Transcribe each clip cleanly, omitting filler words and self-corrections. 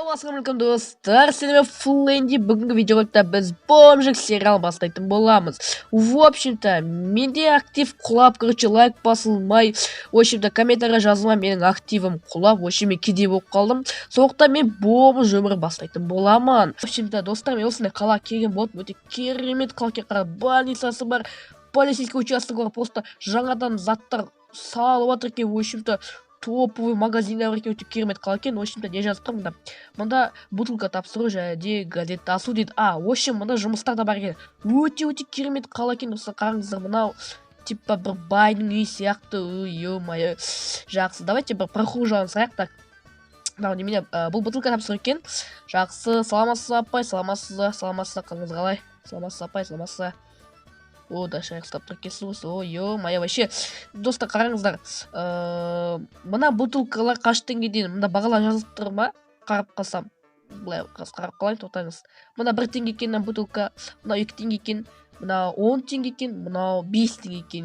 Ассалаумағалейкум достар, сіздермен Фулленди. Бүгінгі видеолықта біз бомжик сериал бастайтын боламыз. В общем-то, менде актив құлап, лайк басылмай, в общем-то, комментария жазылмай, менің активім құлап, в общем, мен кедей болып қалдым. Сондықтан мен бомж өмір бастайтын боламын. В общем-то, достар, мен осындай қала келген болдым. Өте керемет қалаға қарап, больницасы бар, полицейский участок бар, просто жаңадан заттар салып жатыр екен, в общем-то. Топовый магазиндар екен, өте керемет қала екен. В общем-то, не жазып тұр мында бутылка тапсыру және газет тасу дейді. В общем, мында жұмыстар да бар екен. Өте керемет қала екен. Осы қараңыздар, мынау типа бір байдың үй сияқты. Ё-моё, жақсы. Давайте бір прохожадан сұрайық. Так, мынау немене, бұл бутылка тапсыру екен. Жақсы. Саламатсыз апай, саламатсыз, қалыңыз қалай? Саламатсыз апай, саламатсыз. О, да, шайық ұстап тұр екенсіз. О, ё-моё, вообще. Достар, қараңыздар. Мына бутылкалар қанша теңгеден? Мында бағалар жазылып тұр ма? Қарап қалсам. Былай қарап қалайын, тоқтаңыз. Мына 1 теңге екен бутылка, мына 2 теңге екен, мына 10 теңге екен, мына 5 теңге екен.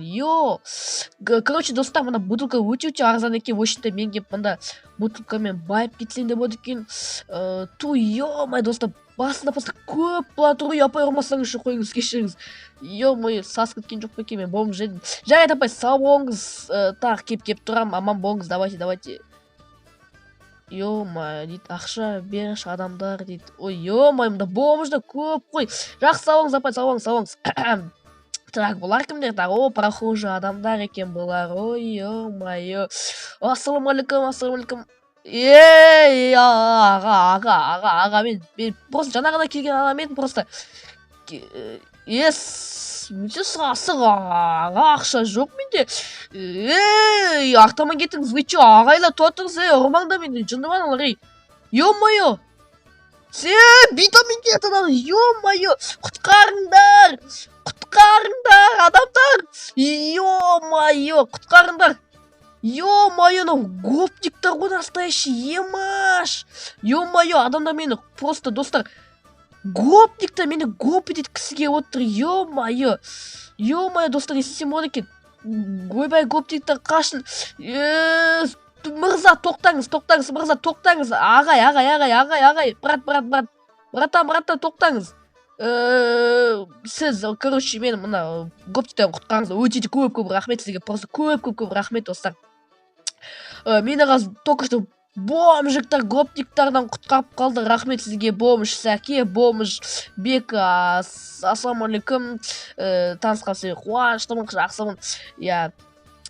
Короче, достар, мына бутылка өте арзан екен. В общем-то, мен кеп мында бутылкамен байып кетсем де болады екен. Ё-моё, достар, басында просто көп болады ғой. Апай, ұрмасаңыз үшін қойыңыз, кешіріңіз. Ё-моё, сас кеткен жоқ па екен, мен бомж едім. Жарайды апай, сау болыңыз. Так, кеп тұрам, аман болыңыз, давайте. Ё-моё, дейді, ақша берші адамдар, дейді. Ой, ё-моё, мында бомжда көп қой. Жақсы, сау болыңыз апай, сау болыңыз. Так, бұлар кімдер? О, прохожий адамдар екен бұлар. Ой, ё-моё. Ассалаумағалейкум. Аға, мен просто жаңа ғана келген адам едім, просто мүте сасық, ақша жоқ менде. Ақтаман кеттіңіз, вы чё, ағайла тотыңыз, ұрмаңда менде, жындыман олар, ё-моё, битамен кетті, ё-моё, құтқарыңдар, адамдар, ё-моё, құтқарыңдар. Ё-моё, ну гопниктар ғой настоящий, емаш. Ё-моё, адамдар мені просто, достар, гопниктар мені гоп етеді кісіге отыр. Ё-моё, достар, естесем болады екен. Ойбай, гопниктар қашын. Мырза, тоқтаңыз, мырза, тоқтаңыз. Ағай, брат, тоқтаңыз. Сіз, короче, мен мына гопниктардан құтқарыңыз. Өте көп рахмет сізге, просто көп рахмет, достар. Мені қазір только что бомжиктар гопниктардан құтқарып қалды. Рахмет сізге, бомж Сәке, бомж Бека. Ассалаумағалейкум. Танысқан сізге қуаныштымын, жақсымын.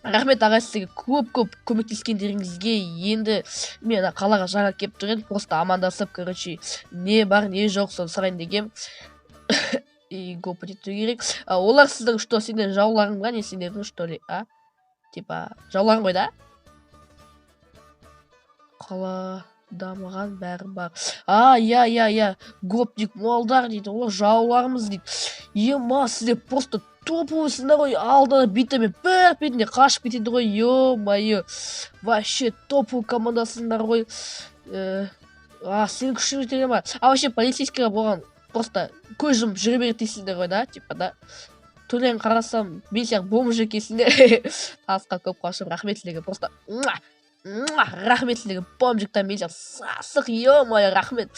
Рахмет ағай сізге көп көмектескендеріңізге. Енді мен қалаға жаңа кеп тұрген, просто амандасып, короче, не бар, не жоқ, соны сұрайын дегем. Гоп ету керек. Олар сіздің что, сендер жауларың ба, не сендердің что ли, Типа, жауларың ғой да? Қала дамыған бәрі бар. Гопник молдар дейді, олар жауларымыз дейді. Ема, сіздер просто топовысында ғой, алдына битамен бір бетінде қашып кетеді ғой, ё-моё. Вообще топовый командасындар ғой. Сенің күшің жетеді ма? Вообще полицейскийға болған просто көз жұмып жүре береді дейсіңдер ғой да, типа да. Төлен қарасам, мен сияқты бомж екенсіңдер. Тасқа көп қашып, рахмет сіздерге, просто рахмет сіздерге, бомжиктар мен сияқты сасық, ё-моё, рахмет.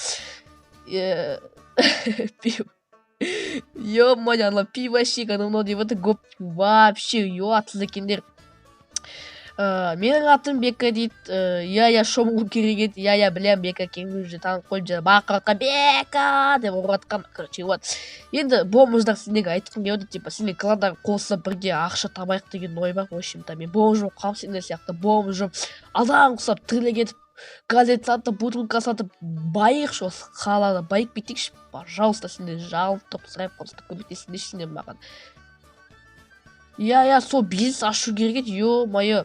Ё-моё, ана пивощик, анау деп отыр, гоп, вообще, ұятсыз екендер. Менің атым Бека дейді. Шомылу керек еді. Білем, Бека кеңі уже танып қойып жады. Бақыратқа Бека деп ұратқан. Короче, вот. Енді бомждар сендегі айтқым келеді, типа, сендегі қаладағы қосып бірге ақша табайық деген ой бар. В общем-то, мен бомжым қам сендер сияқты бомжым. Адам құсап тірлі кетіп, газет сатып, бутылка сатып, байық шо, қалада байық бетекші. Пожалуйста, сендер жалып тұрып сұрайып, просто көмектесіңдер сендер маған. Сол бизнес ашу керек еді, ё-моё.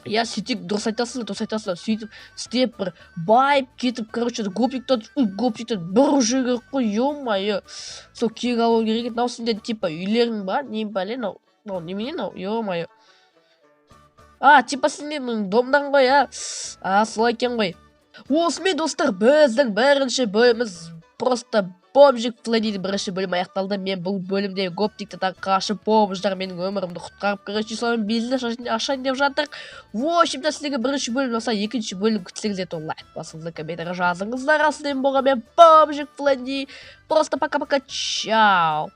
Сөйтіп дұрыс айтасың, сөйтіп істеп бір байып кетіп, короче, гопниктар бір жүру керек қой, ё-моё. Сол кек алу керек еді. Нау сендер типа үйлерің ба, не бәле, немене, ё-моё. Типа сендердің домдан ғой, солай екен ғой. Осымен достар, біздің бірінші бөліміміз просто бомжик Фленнидің бірінші бөлімі аяқталды. Мен бұл бөлімде гоптиктен қашып бомждар менің өмірімді құтқарып, короче, соның бизнес ашайын деп жатыр. В общем-то, сіздерге бірінші бөлім ұнаса, екінші бөлім күтсеңіздер, то лайк басыңыздар, комментарий жазыңыздар. Ал сіздермен болған мен бомжик Фленни. Просто пока-пока, чао.